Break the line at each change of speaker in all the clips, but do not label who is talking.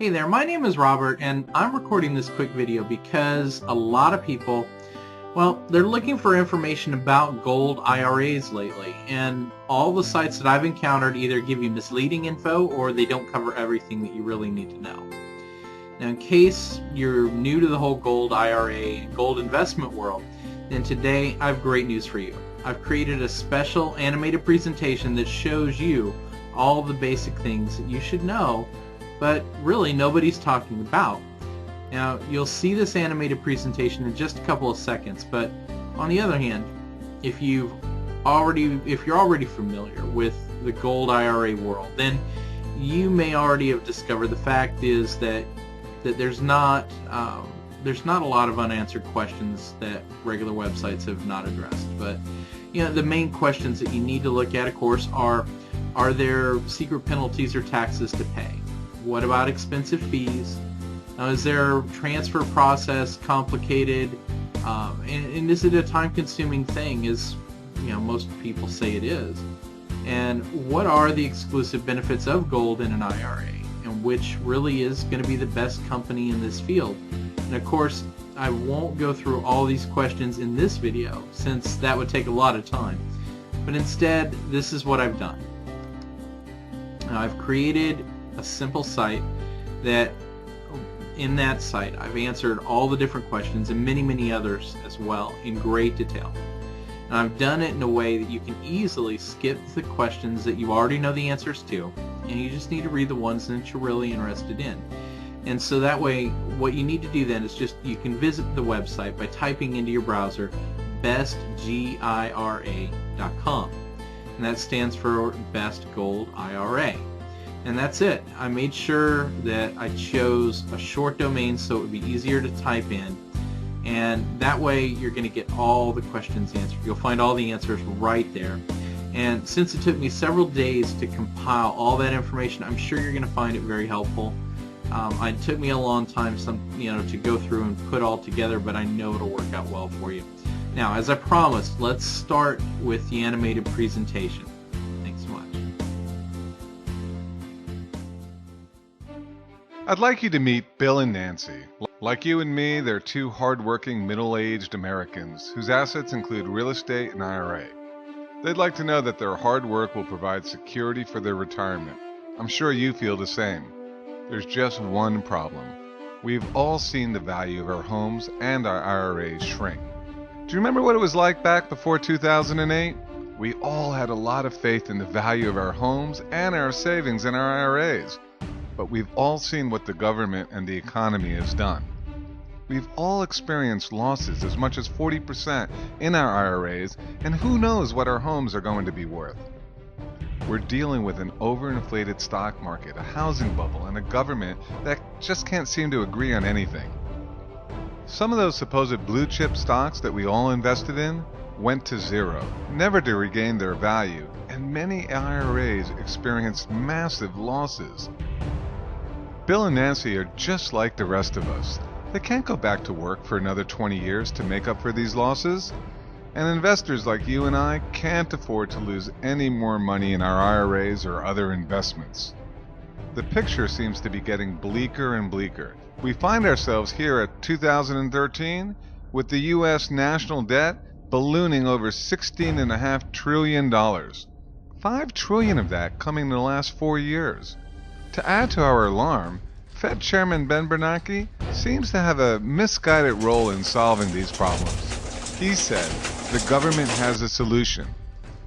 Hey there, my name is Robert, and I'm recording this quick video because a lot of people, well, they're looking for information about gold IRAs lately, and all the sites that I've encountered either give you misleading info or they don't cover everything that you really need to know. Now, in case you're new to the whole gold IRA and gold investment world, then today I have great news for you. I've created a special animated presentation that shows you all the basic things that you should know, but really nobody's talking about. Now, you'll see this animated presentation in just a couple of seconds, but on the other hand, if you're already familiar with the gold IRA world, then you may already have discovered the fact is that there's not a lot of unanswered questions that regular websites have not addressed. But the main questions that you need to look at, of course, are there secret penalties or taxes to pay? What about expensive fees? Is their transfer process complicated? And is it a time-consuming thing, as most people say it is? And what are the exclusive benefits of gold in an IRA? And which really is going to be the best company in this field? And of course, I won't go through all these questions in this video, since that would take a lot of time. But instead, this is what I've done. Now, I've created a simple site that, in that site, I've answered all the different questions and many others as well in great detail. And I've done it in a way that you can easily skip the questions that you already know the answers to, and you just need to read the ones that you're really interested in. And so that way, what you need to do then is you can visit the website by typing into your browser bestgira.com, and that stands for Best Gold IRA. And that's it. I made sure that I chose a short domain so it would be easier to type in, and that way you're going to get all the questions answered. You'll find all the answers right there. And since it took me several days to compile all that information, I'm sure you're going to find it very helpful. It took me a long time to go through and put all together, but I know it'll work out well for you. Now, as I promised, let's start with the animated presentation. Thanks so much.
I'd like you to meet Bill and Nancy. Like you and me, they're two hard-working, middle-aged Americans whose assets include real estate and IRA. They'd like to know that their hard work will provide security for their retirement. I'm sure you feel the same. There's just one problem. We've all seen the value of our homes and our IRAs shrink. Do you remember what it was like back before 2008? We all had a lot of faith in the value of our homes and our savings in our IRAs. But we've all seen what the government and the economy has done. We've all experienced losses as much as 40% in our IRAs, and who knows what our homes are going to be worth. We're dealing with an overinflated stock market, a housing bubble, and a government that just can't seem to agree on anything. Some of those supposed blue chip stocks that we all invested in went to zero, never to regain their value, and many IRAs experienced massive losses. Bill and Nancy are just like the rest of us. They can't go back to work for another 20 years to make up for these losses. And investors like you and I can't afford to lose any more money in our IRAs or other investments. The picture seems to be getting bleaker and bleaker. We find ourselves here at 2013 with the U.S. national debt ballooning over $16.5 trillion. $5 trillion of that coming in the last 4 years. To add to our alarm, Fed Chairman Ben Bernanke seems to have a misguided role in solving these problems. He said the government has a solution.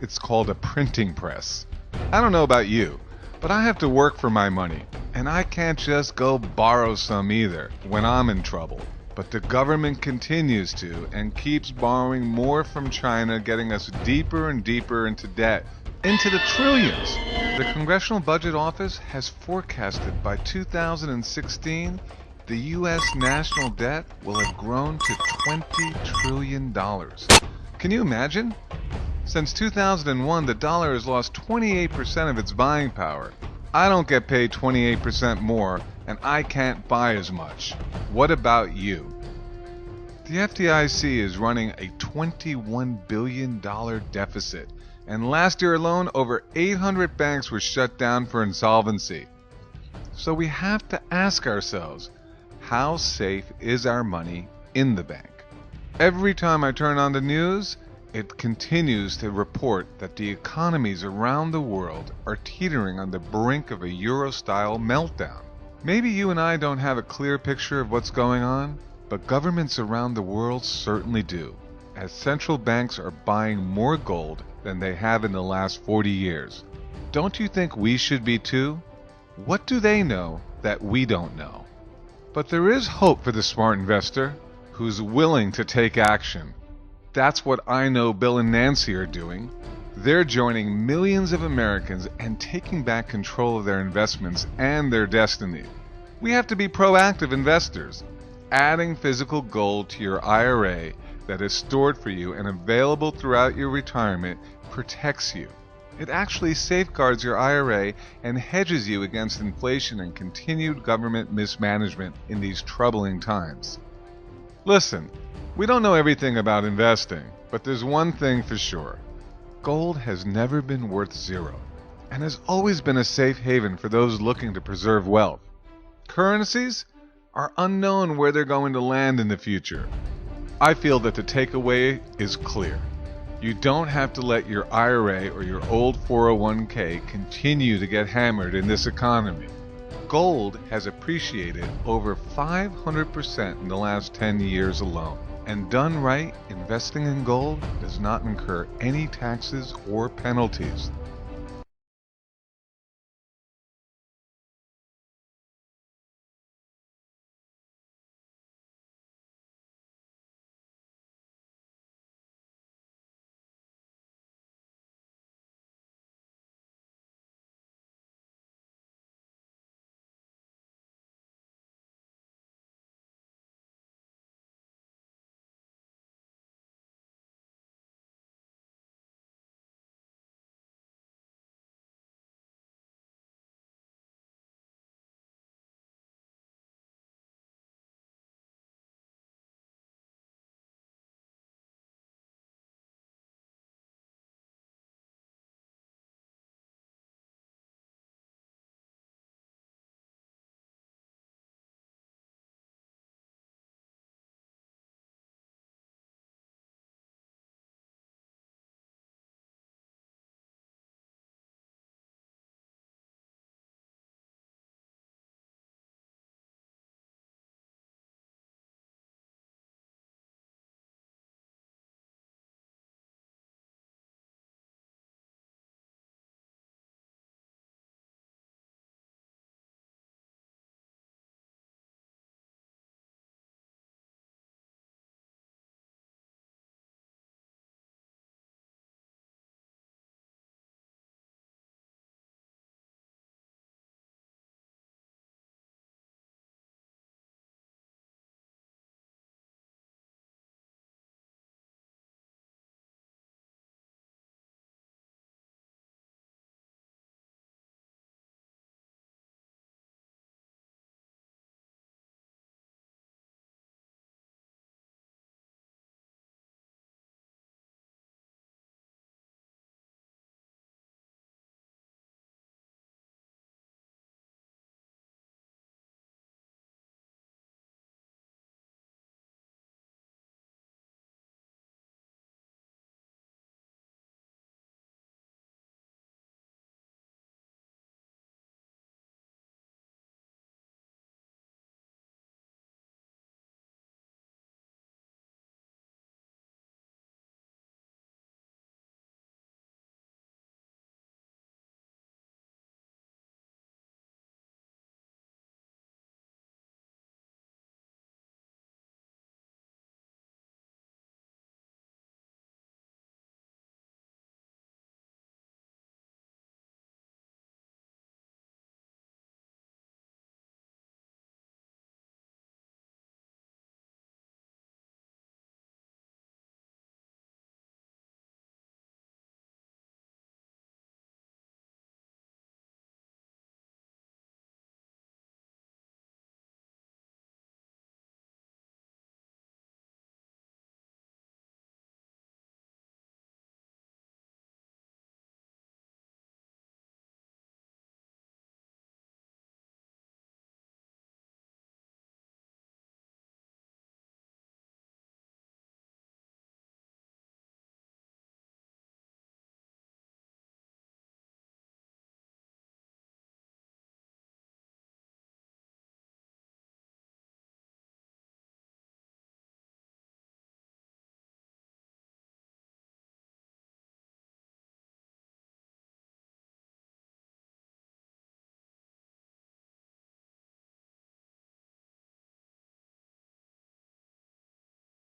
It's called a printing press. I don't know about you, but I have to work for my money, and I can't just go borrow some either when I'm in trouble. But the government continues to and keeps borrowing more from China, getting us deeper and deeper into debt, into the trillions. The Congressional Budget Office has forecasted by 2016 the U.S. national debt will have grown to $20 trillion. Can you imagine? Since 2001, the dollar has lost 28% of its buying power. I don't get paid 28% more, and I can't buy as much. What about you? The FDIC is running a $21 billion deficit, and last year alone, over 800 banks were shut down for insolvency. So we have to ask ourselves, how safe is our money in the bank? Every time I turn on the news, it continues to report that the economies around the world are teetering on the brink of a Euro-style meltdown. Maybe you and I don't have a clear picture of what's going on, but governments around the world certainly do, as central banks are buying more gold than they have in the last 40 years. Don't you think we should be too? What do they know that we don't know? But there is hope for the smart investor who's willing to take action. That's what I know Bill and Nancy are doing. They're joining millions of Americans and taking back control of their investments and their destiny. We have to be proactive investors. Adding physical gold to your IRA that is stored for you and available throughout your retirement protects you. It actually safeguards your IRA and hedges you against inflation and continued government mismanagement in these troubling times. Listen, we don't know everything about investing, but there's one thing for sure. Gold has never been worth zero and has always been a safe haven for those looking to preserve wealth. Currencies are unknown where they're going to land in the future. I feel that the takeaway is clear. You don't have to let your IRA or your old 401k continue to get hammered in this economy. Gold has appreciated over 500% in the last 10 years alone. And done right, investing in gold does not incur any taxes or penalties.